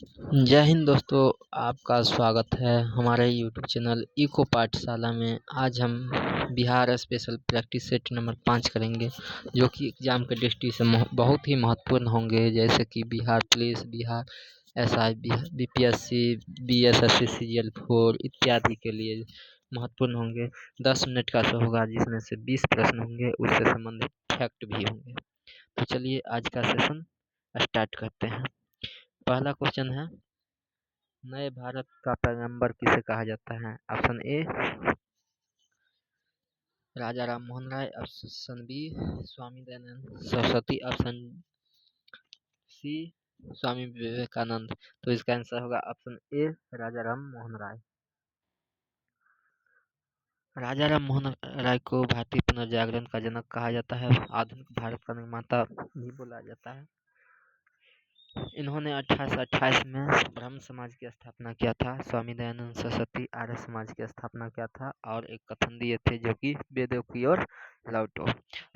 जय हिंद दोस्तों, आपका स्वागत है हमारे यूट्यूब चैनल इको पाठशाला में। आज हम Bihar special practice set number 5 करेंगे, जो कि एग्ज़ाम के दृष्टि से बहुत ही महत्वपूर्ण होंगे, जैसे कि Bihar police, Bihar SI, BPSC, BSSC, CGL 4 इत्यादि के लिए महत्वपूर्ण होंगे। 10 मिनट का शो होगा, जिसमें से 20 प्रश्न होंगे, उससे संबंधित फैक्ट भी होंगे। तो चलिए आज का सेशन स्टार्ट करते हैं। पहला क्वेश्चन है, नए भारत का पैगंबर किसे कहा जाता है? Option A Raja Ram Mohan Roy, option B Swami Dayanand Saraswati, option C Swami Vivekananda. तो इसका आंसर होगा ऑप्शन ए राजा राम मोहन राय। राजा राम मोहन राय को भारतीय पुनर्जागरण का जनक कहा जाता है, आधुनिक भारत का निर्माता भी बोला जाता है। इन्होंने 1828 में ब्रह्म समाज की स्थापना किया था। स्वामी दयानंद सरस्वती आर्य समाज की स्थापना किया था और एक कथन दिए थे, जो कि वेदों की ओर लौटो।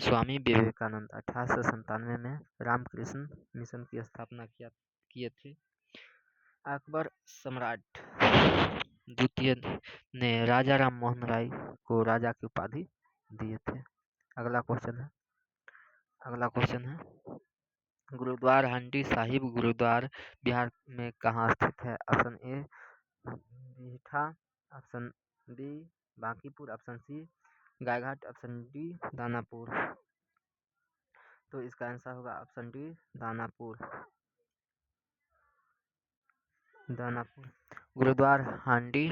स्वामी विवेकानंद 1897 में रामकृष्ण मिशन की स्थापना किए थे। अकबर सम्राट द्वितीय ने राजा राम मोहन राय को राजा की उपाधि दिए थे। अगला क्वेश्चन है, गुरुद्वारा हंडी साहिब गुरुद्वारा बिहार में कहाँ स्थित है? Option A Bihta, option B Bankipur, option C Gaighat, option D Danapur. तो इसका आंसर होगा ऑप्शन डी दानापुर। गुरुद्वारा हांडी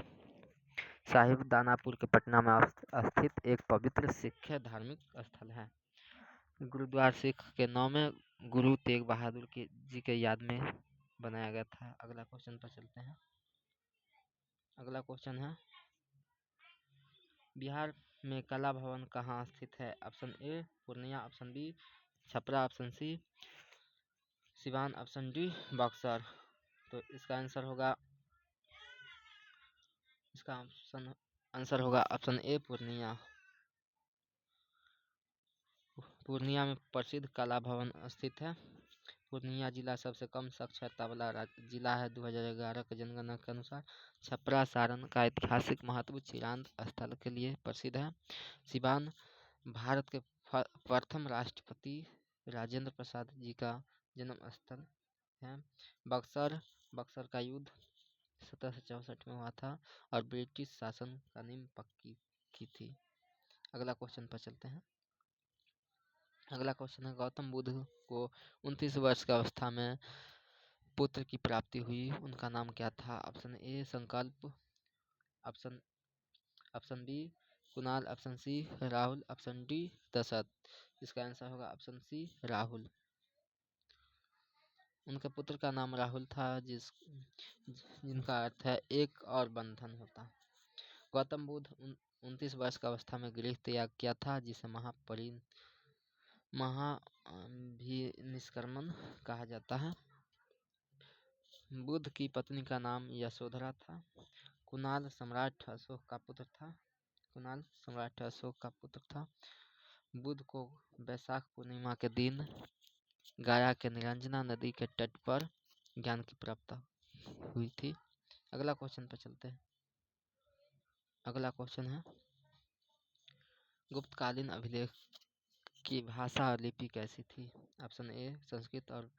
साहिब दानापुर के पटना में स्थित एक पवित्र सिख धार्मिक स्थल है। गुरुद्वारा सिख के 9वें गुरु तेग बहादुर जी के याद में बनाया गया था। अगला क्वेश्चन पर चलते हैं। अगला क्वेश्चन है, बिहार में कला भवन कहाँ स्थित है? Option A Purnia, option B Chhapra, option C Siwan, option D Buxar. तो इसका आंसर होगा ऑप्शन ए पूर्णिया। पूर्णिया में प्रसिद्ध कला भवन स्थित है। पूर्णिया जिला सबसे कम साक्षरता वाला जिला है 2011 के जनगणना के अनुसार। छपरा सारण का ऐतिहासिक महत्व चिरांद स्थल के लिए प्रसिद्ध है। सिवान भारत के प्रथम राष्ट्रपति राजेंद्र प्रसाद जी का जन्म स्थल है। बक्सर का युद्ध 1764 में हुआ था और ब्रिटिश शासन का नींव पक्की की थी। अगला क्वेश्चन पर चलते हैं। अगला क्वेश्चन है, गौतम बुद्ध को 29 वर्ष की अवस्था में पुत्र की प्राप्ति हुई, उनका नाम क्या था? Option A Sankalp, option B Kunal, option C Rahul, option D Dashrath. इसका आंसर होगा ऑप्शन सी राहुल। उनके पुत्र का नाम राहुल था, जिनका अर्थ है एक और बंधन होता। गौतम बुद्ध 29 वर्ष की अवस्था में गृह त्याग किया था, जिसे महाभिनिष्क्रमण कहा जाता है। बुद्ध की पत्नी का नाम यशोधरा था। कुणाल सम्राट अशोक का पुत्र था। बुद्ध को वैशाख पूर्णिमा के दिन गया के निरंजना नदी के तट पर ज्ञान की प्राप्ति हुई थी। अगला क्वेश्चन पर चलते हैं। अगला क्वेश्चन है, गुप्तकालीन अभिलेख की भाषा और लिपि कैसी थी? ऑप्शन ए संस्कृत और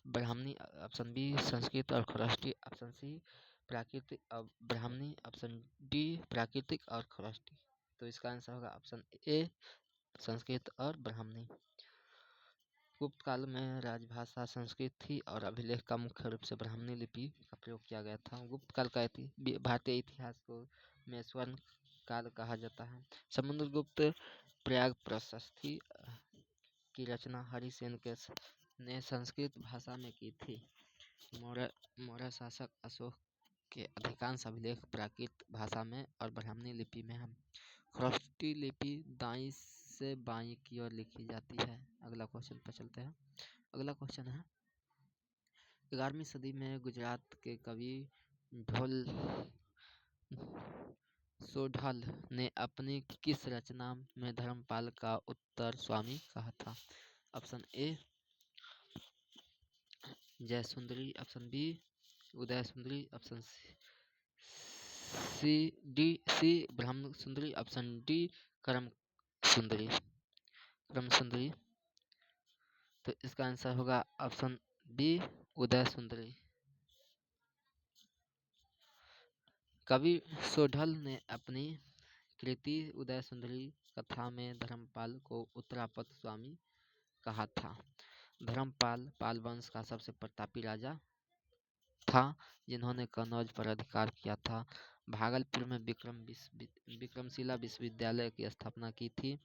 ब्राह्मणी, ऑप्शन बी संस्कृत और खरोष्टी, ऑप्शन सी प्राकृतिक और ब्राह्मणी, ऑप्शन डी प्राकृतिक और खरोष्टी। तो इसका आंसर होगा ऑप्शन ए संस्कृत और ब्राह्मणी। गुप्त काल में राजभाषा संस्कृत थी और अभिलेख का मुख्य रूप से ब्राह्मणी लिपि का प्रयोग किया गया था। गुप्त काल का भारतीय इतिहास को में स्वर्ण काल कहा जाता है। समुद्रगुप्त प्रयाग प्रशस्ति की रचना हरिसेन ने संस्कृत भाषा में की थी। मौर्य शासक अशोक के अधिकांश अभिलेख प्राकृत भाषा में और ब्राह्मणी लिपि में हैं। खरोष्टी लिपि दाईं से बाईं की ओर लिखी जाती है। अगला क्वेश्चन पर चलते हैं। अगला क्वेश्चन है, 11वीं सदी में गुजरात के कवि सोढल ने अपनी किस रचना में धर्मपाल का उत्तर स्वामी कहा था? ऑप्शन ए जयसुंदरी, ऑप्शन बी उदय सुंदरी, ऑप्शन सी डी सी ब्रह्म सुंदरी, ऑप्शन डी करम सुंदरी, करम सुंदरी। तो इसका आंसर होगा ऑप्शन बी उदय सुंदरी। कवि सोढल ने अपनी कृति उदय सुंदरी कथा में धर्मपाल को उत्तरापद स्वामी कहा था। धर्मपाल पाल वंश का सबसे प्रतापी राजा था जिन्होंने कन्नौज पर अधिकार किया था। भागलपुर में विक्रमशिला विश्वविद्यालय की स्थापना की थी।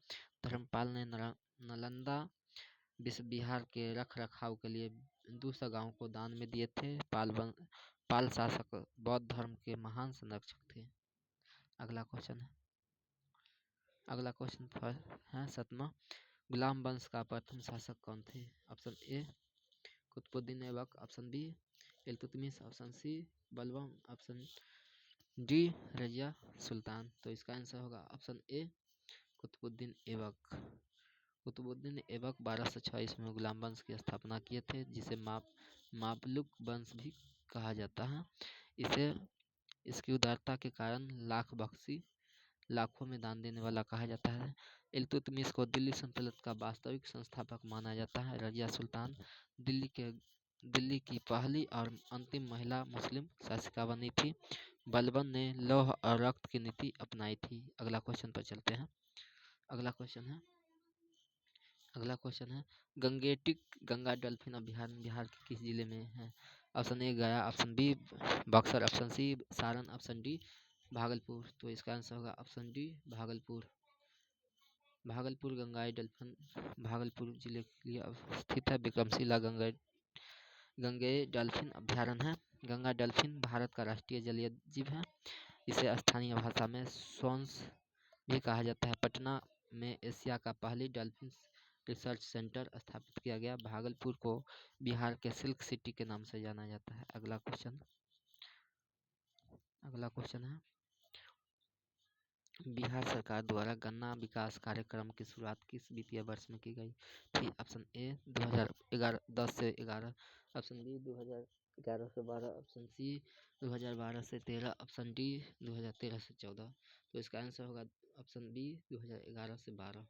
धर्मपाल ने नालंदा विश्व विहार के रख रखाव के लिए 200 गांवों को दान में दिए थे। पाल शासक बौद्ध धर्म के महान संरक्षक थे। अगला क्वेश्चन है 7वां। गुलाम वंश का प्रथम शासक कौन थे? Option A Qutbuddin Aibak, option B Iltutmish, option C Balban, option D Razia Sultan. तो इसका आंसर होगा ऑप्शन ए कुतुबुद्दीन ऐबक। कुतुबुद्दीन ऐबक 1206 ईस्वी में गुलाम वंश की स्थापना किए थे, जिसे मामलुक वंश भी कहा जाता है। इसे इसकी उदारता के कारण लाख बख्शी, लाखों में दान देने वाला कहा जाता है। इल्तुतमिश को दिल्ली सल्तनत का वास्तविक संस्थापक माना जाता है। रजिया सुल्तान दिल्ली की पहली और अंतिम महिला मुस्लिम शासिका बनी थी। बलबन ने लौह और रक्त की नीति अपनाई थी। अगला क्वेश्चन पर चलते हैं। अगला क्वेश्चन है गंगेटिक गंगा डॉल्फिन अभयारण्य बिहार के किस जिले में है? Option A Gaya, option B Buxar, option C Saran, option D Bhagalpur. तो इसका आंसर होगा ऑप्शन डी भागलपुर। भागलपुर गंगाई डॉल्फिन भागलपुर जिले के लिए स्थित है। विक्रमशिला गंगेय डॉल्फिन अभयारण्य है। गंगा डॉल्फिन भारत का राष्ट्रीय जलीय जीव है। इसे स्थानीय भाषा में स्वंस भी कहा जाता है। पटना में एशिया का पहली डॉल्फिन रिसर्च सेंटर स्थापित किया गया। भागलपुर को बिहार के सिल्क सिटी के नाम से जाना जाता है। अगला क्वेश्चन है बिहार सरकार द्वारा गन्ना विकास कार्यक्रम की शुरुआत किस वित्तीय वर्ष में की गई थी? ऑप्शन ए 2010 से 11, ऑप्शन बी 2011 से 12, ऑप्शन सी 2012 से 13, ऑप्शन डी 2013 से 14। तो इसका आंसर होगा ऑप्शन बी 2011 से 12।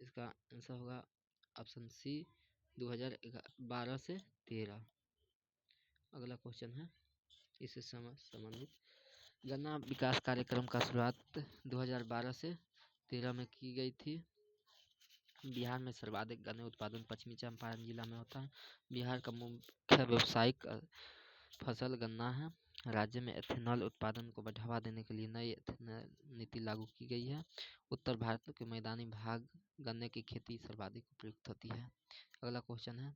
इसका आंसर होगा ऑप्शन सी 2012 से 13। अगला क्वेश्चन है इससे संबंधित गन्ना विकास कार्यक्रम का शुरुआत 2012 से 13 में की गई थी। बिहार में सर्वाधिक गन्ने उत्पादन पश्चिमी चंपारण जिला में होता है। बिहार का मुख्य व्यावसायिक फसल गन्ना है। राज्य में एथेनॉल उत्पादन को बढ़ावा देने के लिए नई एथेनॉल नीति लागू की गई है। उत्तर भारत के मैदानी भाग गन्ने की खेती सर्वाधिक उपयुक्त होती है। अगला क्वेश्चन है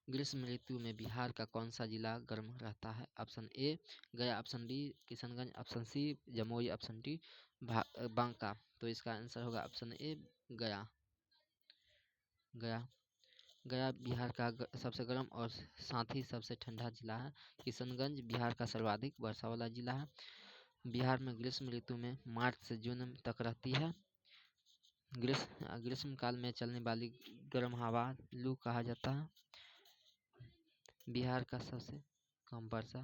ग्रीष्म ऋतु में बिहार का कौन सा जिला गर्म रहता है? Option A Gaya, option B Kishanganj, option C Jamui, option D Banka. तो इसका आंसर होगा ऑप्शन ए गया। गया बिहार का सबसे गर्म और साथ ही सबसे ठंडा जिला है। किशनगंज बिहार का सर्वाधिक वर्षा वाला जिला है। बिहार में ग्रीष्म ऋतु में मार्च से जून तक रहती है। ग्रीष्म काल में चलने वाली गर्म हवा लू कहा जाता है। बिहार का सबसे कम वर्षा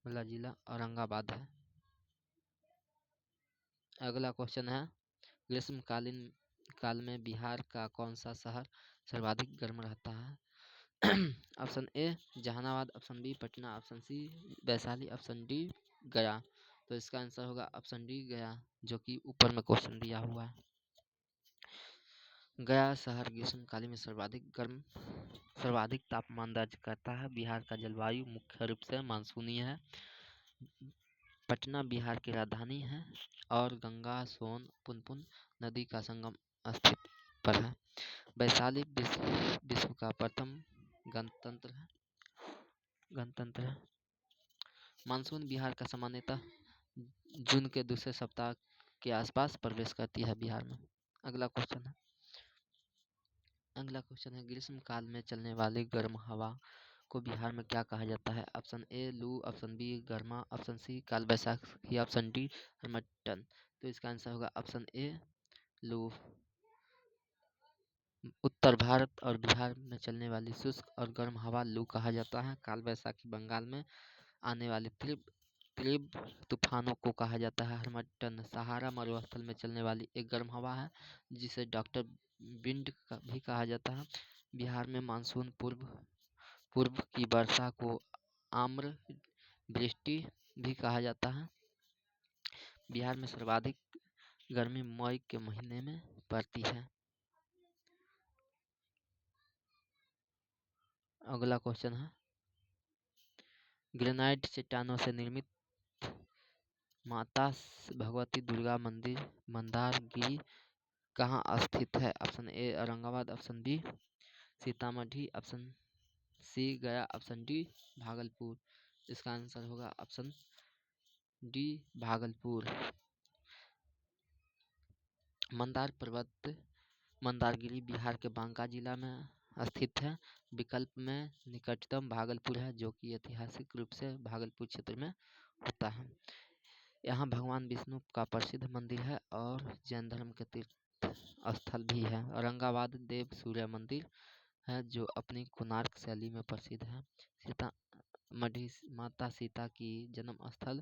वाला जिला औरंगाबाद है। अगला क्वेश्चन है ग्रीष्मकालीन काल में बिहार का कौन सा शहर सर्वाधिक गर्म रहता है? Option A Jehanabad, option B Patna, option C Vaishali, option D Gaya. तो इसका आंसर होगा ऑप्शन डी गया, जो कि ऊपर में क्वेश्चन दिया हुआ है। गया शहर ग्रीष्मकालीन में सर्वाधिक तापमान दर्ज करता है। बिहार का जलवायु मुख्य रूप से मानसूनी है। पटना बिहार की राजधानी है और गंगा, सोन, पुनपुन नदी का संगम स्थित पर है। वैशाली विश्व का प्रथम गणतंत्र है। मानसून बिहार का सामान्यतः जून के दूसरे सप्ताह के आसपास प्रवेश करती है बिहार में। अगला क्वेश्चन है ग्रीष्म काल में चलने वाली गर्म हवा को बिहार में क्या कहा जाता है? ऑप्शन ए लू, ऑप्शन बी गर्मा, ऑप्शन सी काल बैसाखी, ऑप्शन डी हर्मटन। तो इसका आंसर होगा ऑप्शन ए लू। उत्तर भारत और बिहार में चलने वाली शुष्क और गर्म हवा लू कहा जाता है। काल वैसाखी बंगाल में आने वाले तीव्र तूफानों को कहा जाता है। हरमट्टन सहारा मरुस्थल में चलने वाली एक गर्म हवा है जिसे डॉक्टर विंड भी कहा जाता है। बिहार में मानसून पूर्व की वर्षा को आम्र वृष्टि भी कहा जाता है। बिहार में सर्वाधिक गर्मी मई के महीने में पड़ती है। अगला क्वेश्चन है, ग्रेनाइट चट्टानों से निर्मित माता भगवती दुर्गा मंदिर मंदारगिरी कहाँ स्थित है? Option A Aurangabad, option B Sitamarhi, option C Gaya, option D Bhagalpur. इसका आंसर होगा ऑप्शन डी भागलपुर। मंदार पर्वत मंदारगिरी बिहार के बांका जिला में स्थित है। विकल्प में निकटतम भागलपुर है जो कि ऐतिहासिक रूप से भागलपुर क्षेत्र में होता है। यहाँ भगवान विष्णु का प्रसिद्ध मंदिर है और जैन धर्म के तीर्थ स्थल भी है। औरंगाबाद देव सूर्य मंदिर है जो अपनी कोणार्क शैली में प्रसिद्ध है। सीतामढ़ी माता सीता की जन्म स्थल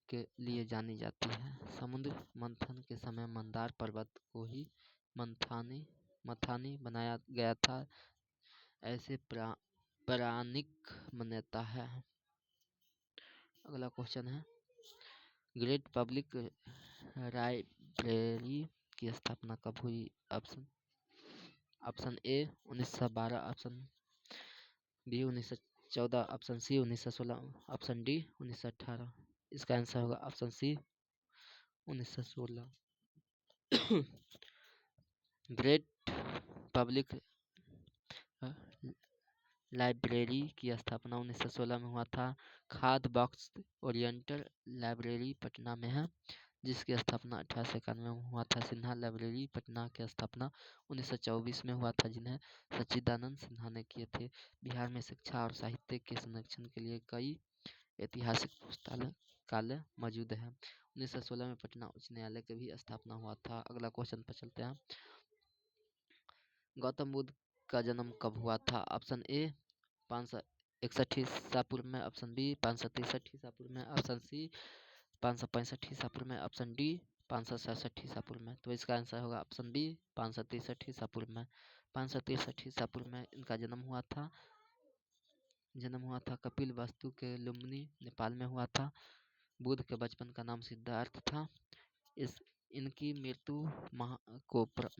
के लिए जानी जाती है। समुद्र मंथन के समय मंदार पर्वत को ही मथानी बनाया गया था, ऐसे पौराणिक मान्यता है। अगला क्वेश्चन है, ग्रेट पब्लिक लाइब्रेरी की स्थापना कब हुई? Option A 1912, option B 1914, option C 1916, option D 1918। इसका आंसर होगा option C 1916। Great public library की स्थापना 1916 में हुआ था। खाद बॉक्स ओरिएंटल लाइब्रेरी पटना में है जिसकी स्थापना 1891 में हुआ था। सिन्हा लाइब्रेरी पटना की स्थापना 1924 में हुआ था जिन्हें सच्चिदानंद सिन्हा ने किए थे। बिहार में शिक्षा और साहित्य के संरक्षण के लिए कई ऐतिहासिक पुस्तकालय मौजूद है। 1916 में पटना उच्च न्यायालय की भी स्थापना हुआ था। अगला क्वेश्चन पर चलते हैं, गौतम बुद्ध का जन्म कब हुआ था? ऑप्शन ए 561 ईसा पूर्व में, ऑप्शन बी 563 ईसा पूर्व में, ऑप्शन सी 565 ईसा पूर्व में, ऑप्शन डी 567 ईसा पूर्व में। तो इसका आंसर होगा ऑप्शन बी 563 ईसा पूर्व में। 563 ईसा पूर्व में इनका जन्म हुआ था। कपिल वस्तु के लुम्बिनी नेपाल में हुआ था। बुद्ध के बचपन का नाम सिद्धार्थ था। इनकी मृत्यु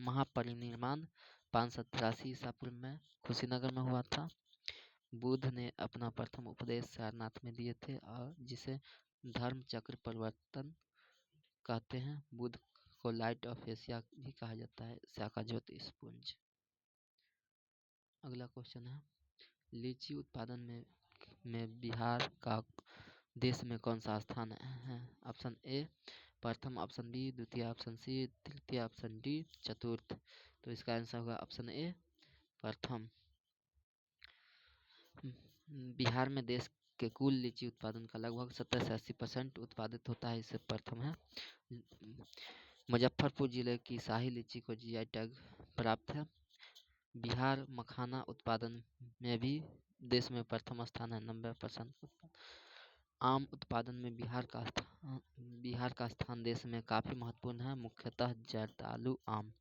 महापरिनिर्वाण 583 ईसा पूर्व में कुशीनगर में हुआ था। बुद्ध ने अपना प्रथम उपदेश सारनाथ में दिए थे और जिसे धर्म चक्र परिवर्तन कहते हैं। बुद्ध को लाइट ऑफ एशिया भी कहा जाता है, शाखा ज्योतिषपुंज। अगला क्वेश्चन है, लीची उत्पादन में बिहार का देश में कौन सा स्थान है? ऑप्शन ए प्रथम, ऑप्शन बी द्वितीय, ऑप्शन सी तृतीय, ऑप्शन डी चतुर्थ। तो इसका आंसर होगा ऑप्शन ए प्रथम। बिहार में देश के कुल लीची उत्पादन का लगभग 70 से 80% उत्पादित होता है, इससे प्रथम है। मुजफ्फरपुर जिले की शाही लीची को जीआई टैग प्राप्त है। बिहार मखाना उत्पादन में भी देश में प्रथम स्थान है, 90%। आम उत्पादन में बिहार का स्थान देश में काफ़ी महत्वपूर्ण है, मुख्यतः जर्दालू आम।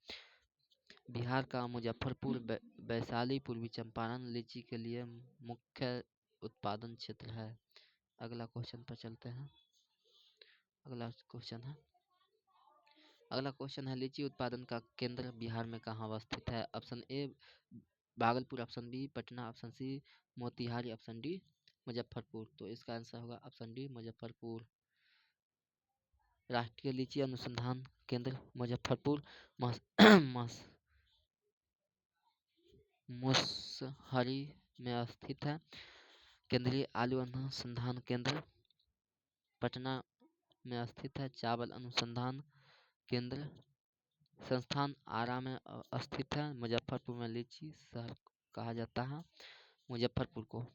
बिहार का मुजफ्फरपुर, वैशाली, पूर्वी चंपारण लीची के लिए मुख्य उत्पादन क्षेत्र है। अगला क्वेश्चन पर चलते हैं। अगला क्वेश्चन है, लीची उत्पादन का केंद्र बिहार में कहाँ अवस्थित है? Option A Bhagalpur, option B Patna, option C Motihari, option D Muzaffarpur. तो इसका आंसर होगा ऑप्शन डी मुजफ्फरपुर। राष्ट्रीय लीची अनुसंधान केंद्र मुजफ्फरपुर मुसहरी में स्थित है। केंद्रीय आलू अनुसंधान केंद्र पटना में स्थित है। चावल अनुसंधान केंद्र संस्थान आरा में स्थित है। मुजफ्फरपुर में लीची शहर कहा जाता है मुजफ्फरपुर को।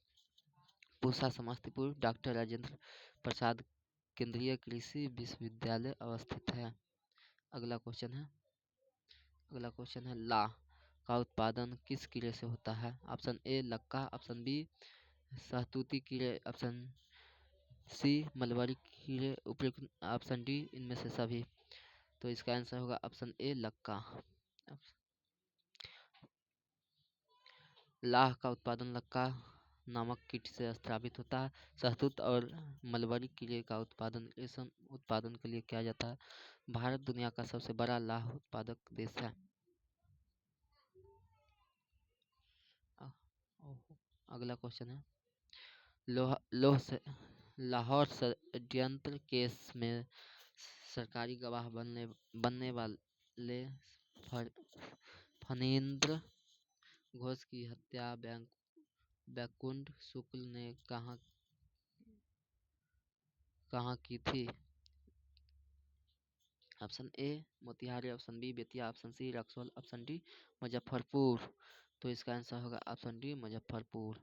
पूसा समस्तीपुर डॉक्टर राजेंद्र प्रसाद केंद्रीय कृषि विश्वविद्यालय अवस्थित है। अगला क्वेश्चन है ला। का उत्पादन किस कीड़े से होता है? ऑप्शन ए लक्का, ऑप्शन बी शहतूती कीड़े, ऑप्शन सी मलबरी कीड़े, उपयुक्त ऑप्शन डी इनमें से सभी। तो इसका आंसर होगा ऑप्शन ए लक्का। लाह का उत्पादन लक्का नामक कीट से स्थापित होता है। शहतूत और मलबरी कीड़े का उत्पादन रेशम उत्पादन के लिए किया जाता है। भारत दुनिया का सबसे बड़ा लाह उत्पादक देश है। अगला क्वेश्चन है, लाहौर षड्यंत्र केस में सरकारी गवाह बनने वाले फणींद्र घोष की हत्या बैकुंठ शुक्ल ने कहाँ की थी? Option A Motihari, option B Bettiah, option C Raxaul, option D Muzaffarpur. तो इसका आंसर होगा ऑप्शन डी मुजफ्फरपुर।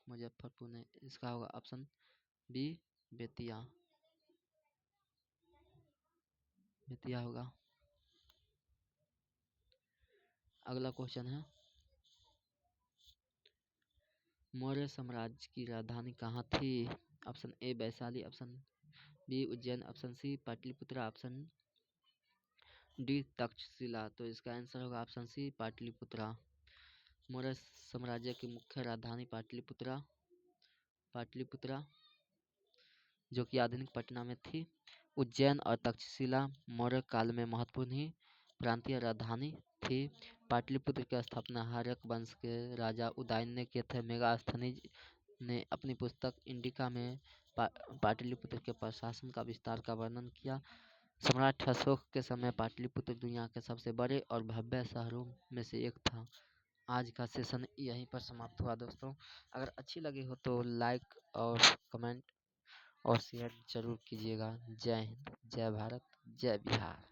मुजफ्फरपुर नहीं, इसका होगा ऑप्शन बी बेतिया होगा। अगला क्वेश्चन है, मौर्य साम्राज्य की राजधानी कहाँ थी? Option A Vaishali, option B Ujjain, option C Pataliputra, option D Taxila. तो इसका आंसर होगा ऑप्शन सी पाटलिपुत्रा। मौर्य साम्राज्य की मुख्य राजधानी पाटलिपुत्रा जो कि आधुनिक पटना में थी। उज्जैन और तक्षशिला मौर्य काल में महत्वपूर्ण ही प्रांतीय राजधानी थी। पाटलिपुत्र की स्थापना हर्यक वंश के राजा उदयन ने किए थे। मेगास्थनीज ने अपनी पुस्तक इंडिका में पाटलिपुत्र के प्रशासन का विस्तार का वर्णन किया। सम्राट अशोक के समय पाटलिपुत्र दुनिया के सबसे बड़े और भव्य शहरों में से एक था। आज का सेशन यहीं पर समाप्त हुआ दोस्तों। अगर अच्छी लगी हो तो लाइक और कमेंट और शेयर जरूर कीजिएगा। जय हिंद, जय भारत, जय बिहार।